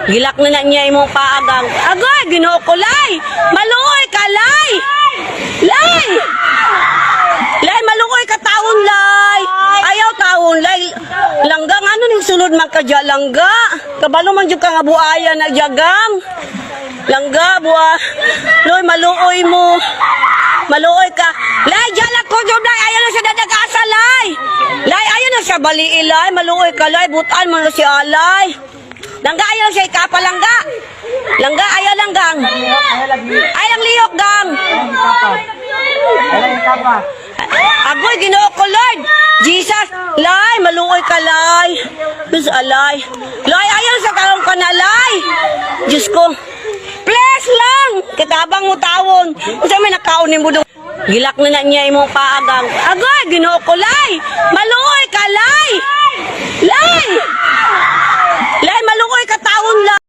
Gilak na niya imong paagang. Agoy, Ginoo ko, lay. Maluoy ka, lay. Lay. Lay, maluoy ka taon, lay. Ayaw taon, lay. Langgang, ano ning sulod magkadya, langga? Kabalo man dyan ka nga buaya na jagang. Langga, buwa. Loy, maluoy mo. Maluoy ka. Lay, jalak ko dyan, lay. Ayaw na siya dadagasa, lay. Lay, ayaw na siya baliin, lay. Maluoy ka, lay. Butaan mo na si alay. Langga, ayaw siya ikapa, langga. Langga, ayaw langgang. Ayaw lihok, gang. Agoy, Ginoo ko, Lord. Jesus, lay, maluoy ka, lay. Diyos, alay. Lay, ayaw sa karong ka na, lay. Diyos ko. Please lang. Kitabang mo tawon. Kung saan may nakaunin mo doon. Gilak na niya imong paagang. Agoy, Ginoo ko, lay. Maluoy ka, lay. Lay.